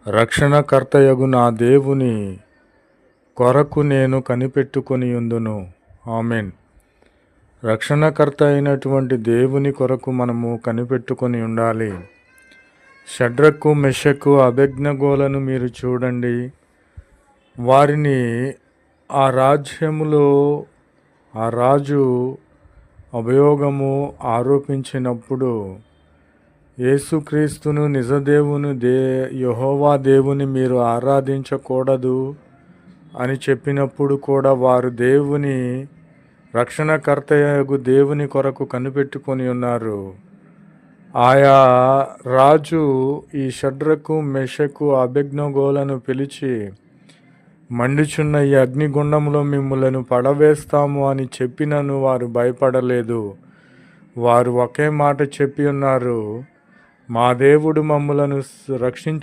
రక్షణకర్తయగు నా దేవుని కొరకు నేను కనిపెట్టుకొనియుందును. ఆమెన్. రక్షణకర్త అయినటువంటి దేవుని కొరకు మనము కనిపెట్టుకొని ఉండాలి. షడ్రకు, మెషకు, అబేద్నెగోలను మీరు చూడండి. వారిని ఆ రాజ్యములో ఆ రాజు అభియోగము ఆరోపించినప్పుడు యేసుక్రీస్తును నిజదేవుని యెహోవా దేవుని మీరు ఆరాధించకూడదు అని చెప్పినప్పుడు కూడా వారు దేవుని రక్షణకర్తయగు దేవుని కొరకు కనిపెట్టుకొని ఉన్నారు. ఆయా రాజు ఈ షడ్రకు, మెషకు, అబేద్నెగోలను పిలిచి, మండుచున్న ఈ అగ్నిగుండంలో మిమ్ములను పడవేస్తాము అని చెప్పినను వారు భయపడలేదు. వారు ఒకే మాట చెప్పి ఉన్నారు, మా దేవుడు మమ్ములను రక్షించు